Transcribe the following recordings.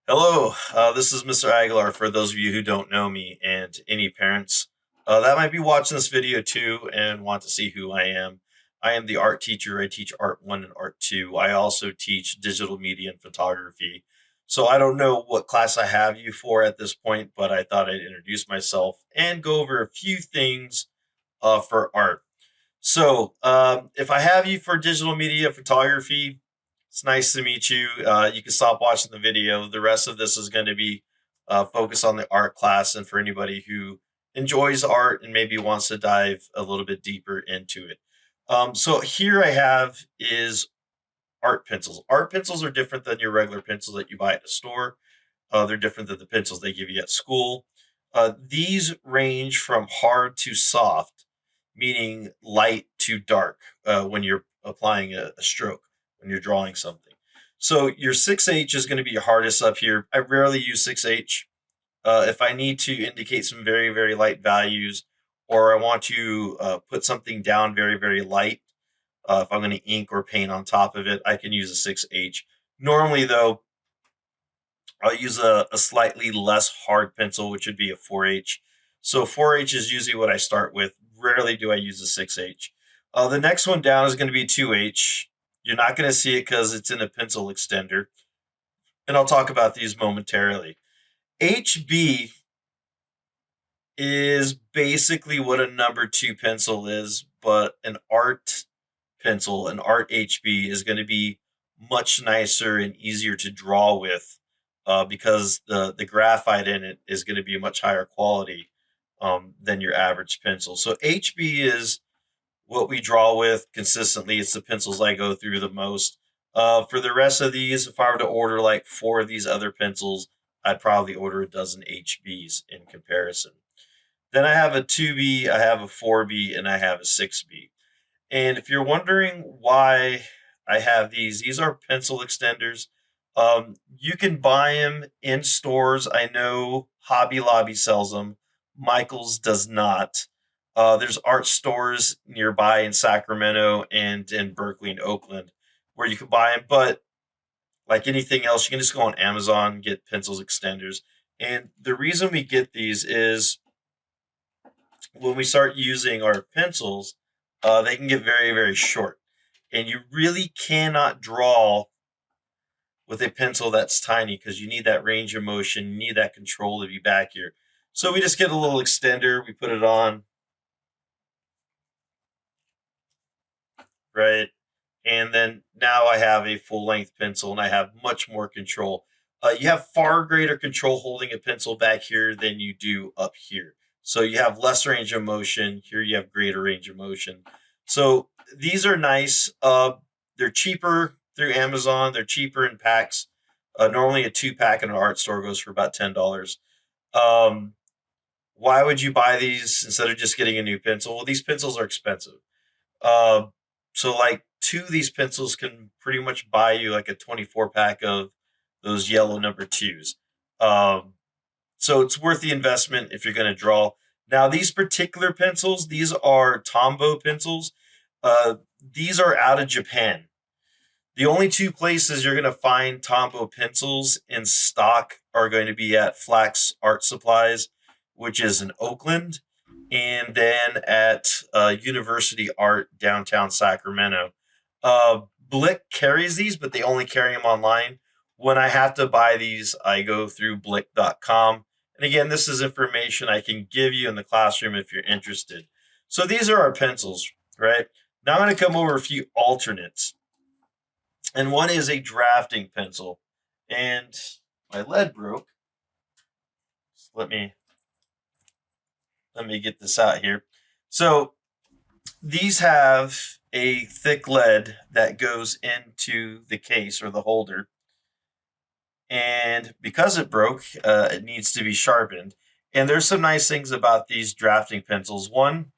Hello, this is Mr. Aguilar for those of you who don't know me and any parents that might be watching this video too and want to see who I am. I am the art teacher. I teach Art 1 and Art 2. I also teach digital media and photography. So I don't know what class I have you for at this point, but I thought I'd introduce myself and go over a few things for art. So, if I have you for digital media photography, it's nice to meet you. You can stop watching the video. The rest of this is going to be focused on the art class and for anybody who enjoys art and maybe wants to dive a little bit deeper into it. So, here I have is art pencils. Art pencils are different than your regular pencils that you buy at the store. They're different than the pencils they give you at school. These range from hard to soft, meaning light to dark when you're applying a stroke, when you're drawing something. So your 6H is going to be your hardest up here. I rarely use 6H. If I need to indicate some very, very light values, or I want to put something down very, very light, if I'm going to ink or paint on top of it, I can use a 6H. Normally, though, I'll use a slightly less hard pencil, which would be a 4H. So 4H is usually what I start with. Rarely do I use a 6H. The next one down is going to be 2H. You're not going to see it because it's in a pencil extender. And I'll talk about these momentarily. HB is basically what a number two pencil is, but an art pencil, an art HB, is going to be much nicer and easier to draw with because the graphite in it is going to be a much higher quality than your average pencil. So HB is what we draw with consistently. It's the pencils I go through the most. For the rest of these, if I were to order like four of these other pencils, I'd probably order a dozen HBs in comparison. Then I have a 2B, I have a 4B, and I have a 6B. And if you're wondering why I have these are pencil extenders. You can buy them in stores. I know Hobby Lobby sells them. Michaels does not. There's art stores nearby in Sacramento and in Berkeley and Oakland where you can buy them. But like anything else, you can just go on Amazon and get pencils extenders. And the reason we get these is when we start using our pencils, they can get very, very short. And you really cannot draw with a pencil that's tiny because you need that range of motion, you need that control to be back here. So we just get a little extender, we put it on, right? And then now I have a full length pencil and I have much more control. You have far greater control holding a pencil back here than you do up here. So you have less range of motion. Here you have greater range of motion. So these are nice. They're cheaper through Amazon. They're cheaper in packs. Normally, a two pack in an art store goes for about $10. Um, why would you buy these instead of just getting a new pencil? Well, these pencils are expensive. Uh, so like two of these pencils can pretty much buy you like a 24 pack of those yellow number twos. Um, so it's worth the investment if you're going to draw. Now these particular pencils, these are Tombow pencils. These are out of Japan. The only two places you're going to find Tombow pencils in stock are going to be at Flax Art Supplies, which is in Oakland, and then at University Art downtown Sacramento. Blick carries these, but they only carry them online. When I have to buy these, I go through blick.com. And again, this is information I can give you in the classroom if you're interested. So these are our pencils, right? Now I'm going to come over a few alternates, and one is a drafting pencil. And my lead broke. So let me get this out here. So these have a thick lead that goes into the case or the holder, and because it broke, it needs to be sharpened. And there's some nice things about these drafting pencils. One,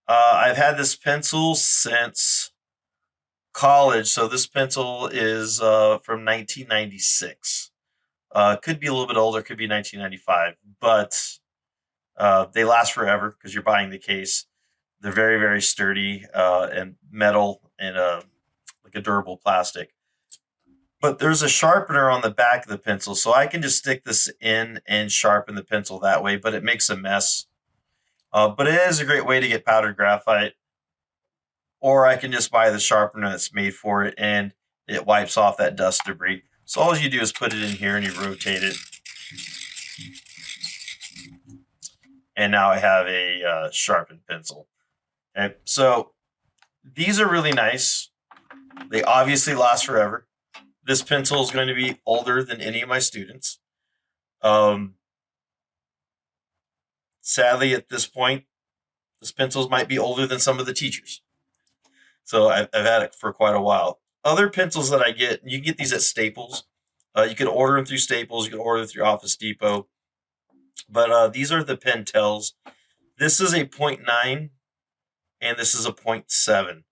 I've had this pencil since college, so this pencil is from 1996. Could be a little bit older, could be 1995, but they last forever because you're buying the case. They're very, very sturdy and metal and like a durable plastic. but there's a sharpener on the back of the pencil, so I can just stick this in and sharpen the pencil that way, but it makes a mess. But it is a great way to get powdered graphite, or I can just buy the sharpener that's made for it and it wipes off that dust debris. So all you do is put it in here and you rotate it. And now I have a sharpened pencil. Okay, so these are really nice. They obviously last forever. This pencil is going to be older than any of my students. Sadly, at this point, this pencil might be older than some of the teachers. So I've had it for quite a while. Other pencils that I get, you can get these at Staples. You can order them through Staples. You can order them through Office Depot. But these are the Pentels. This is a 0.9 and this is a 0.7.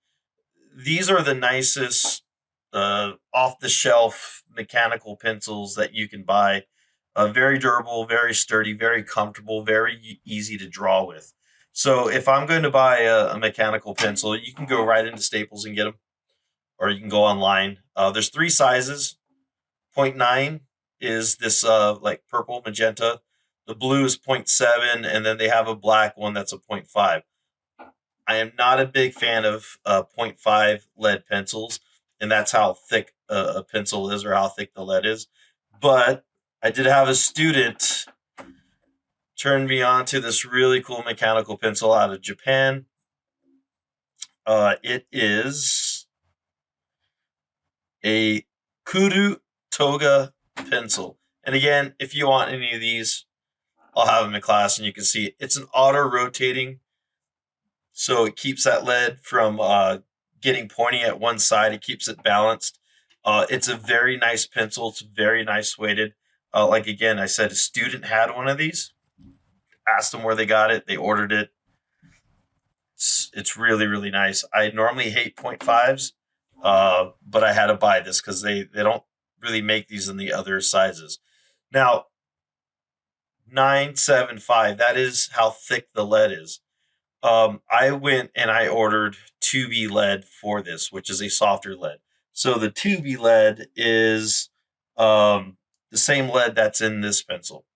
These are the nicest off-the-shelf mechanical pencils that you can buy. Very durable, very sturdy, very comfortable, very easy to draw with. So if I'm going to buy a mechanical pencil, you can go right into Staples and get them, or you can go online. There's 3 sizes. 0.9 is this like purple magenta. The blue is 0.7, and then they have a black one that's a 0.5. I am not a big fan of 0.5 lead pencils, and that's how thick a pencil is, or how thick the lead is. But I did have a student turn me on to this really cool mechanical pencil out of Japan. It is a Kuru Toga pencil. And again, if you want any of these, I'll have them in class and you can see it. It's an auto rotating, so it keeps that lead from getting pointy at one side. It keeps it balanced. It's a very nice pencil. It's very nice weighted. Like again, I said a student had one of these. Asked them where they got it. They ordered it. It's really, really nice. I normally hate 0.5s, but I had to buy this because they don't really make these in the other sizes. Now, 975, that is how thick the lead is. I went and I ordered 2B lead for this, which is a softer lead. So the 2B lead is the same lead that's in this pencil.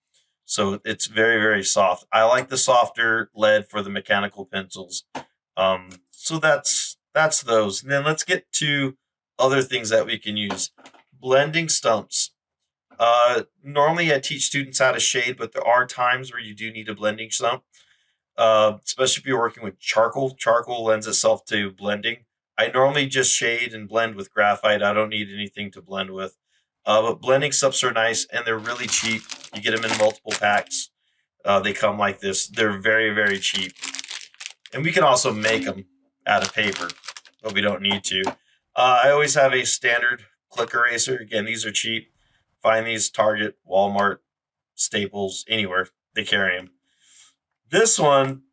So it's very, very soft. I like the softer lead for the mechanical pencils. So that's those. And then let's get to other things that we can use. Blending stumps. Normally I teach students how to shade, but there are times where you do need a blending stump. Especially if you're working with charcoal. Charcoal lends itself to blending. I normally just shade and blend with graphite. I don't need anything to blend with. But blending stumps are nice and they're really cheap. You get them in multiple packs. They come like this. They're very, very cheap. And we can also make them out of paper, but we don't need to. I always have a standard click eraser. Again, these are cheap. Find these Target, Walmart, Staples, anywhere. They carry them. This one,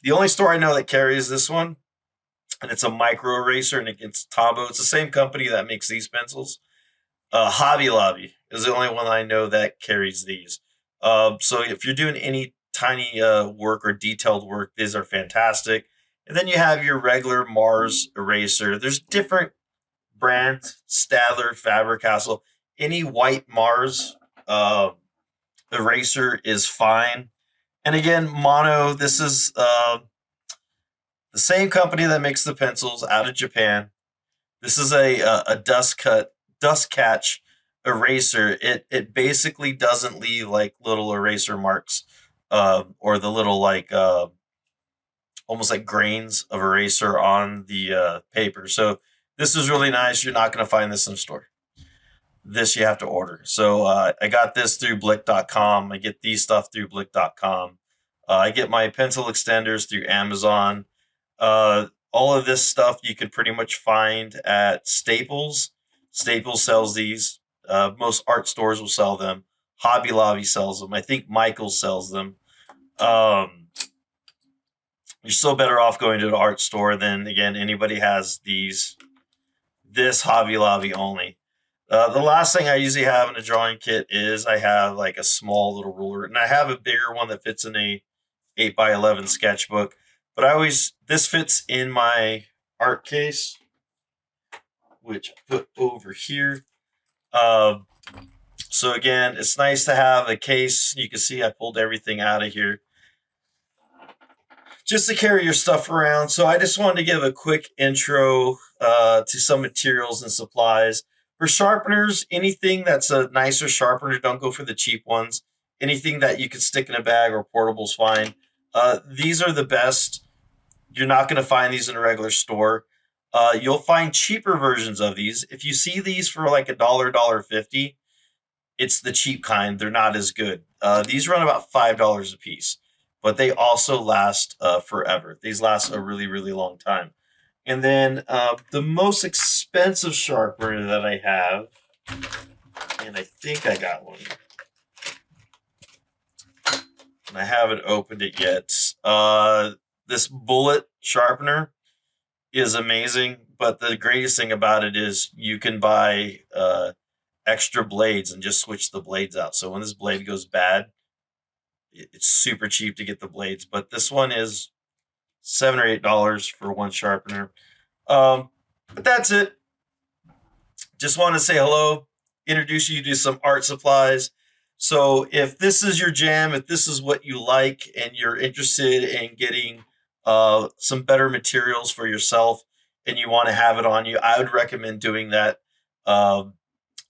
the only store I know that carries this one, and it's a micro eraser, and it's Tombow. It's the same company that makes these pencils. Hobby Lobby is the only one I know that carries these. So if you're doing any tiny work or detailed work, these are fantastic. And then you have your regular Mars eraser. There's different brands, Staedtler, Faber-Castell. Any white Mars eraser is fine. And again, Mono, this is the same company that makes the pencils out of Japan. This is a dust catch eraser. It basically doesn't leave like little eraser marks or the little like almost like grains of eraser on the paper. So this is really nice. You're not going to find this in the store. This you have to order. So I got this through Blick.com. I get these stuff through Blick.com. I get my pencil extenders through Amazon. All of this stuff you could pretty much find at Staples. Staples sells these. Most art stores will sell them. Hobby Lobby sells them. I think Michaels sells them. You're still better off going to an art store than, again, anybody has these. This Hobby Lobby only. The last thing I usually have in a drawing kit is I have like a small little ruler, and I have a bigger one that fits in a 8x11 sketchbook. But this fits in my art case, which I put over here. Um, so again, it's nice to have a case. You can see I pulled everything out of here just to carry your stuff around. So I just wanted to give a quick intro to some materials and supplies. For sharpeners, anything that's a nicer sharpener, don't go for the cheap ones. Anything that you can stick in a bag or portable is fine. These are the best. You're not going to find these in a regular store. You'll find cheaper versions of these. If you see these for like $1, $1.50, it's the cheap kind. They're not as good. These run about $5 a piece, but they also last forever. These last a really, really long time. And then the most expensive sharpener that I have, and I think I got one, and I haven't opened it yet. This bullet sharpener is amazing, but the greatest thing about it is you can buy extra blades and just switch the blades out. So when this blade goes bad, it's super cheap to get the blades. But this one is $7 or $8 for one sharpener. But that's it. Just want to say hello, introduce you to some art supplies. So if this is your jam, if this is what you like, and you're interested in getting some better materials for yourself, and you want to have it on you, I would recommend doing that. Um,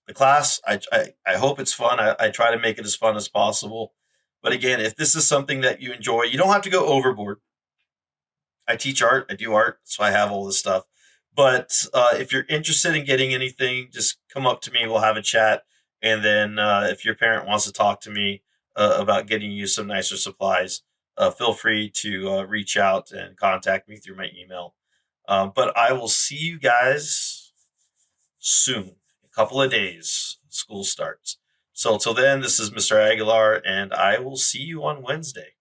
the class, I hope it's fun. I try to make it as fun as possible. But again, if this is something that you enjoy, you don't have to go overboard. I teach art, I do art, so I have all this stuff. But if you're interested in getting anything, just come up to me. We'll have a chat. And then if your parent wants to talk to me about getting you some nicer supplies, feel free to reach out and contact me through my email. But I will see you guys soon. A couple of days, school starts. So till then, this is Mr. Aguilar, and I will see you on Wednesday.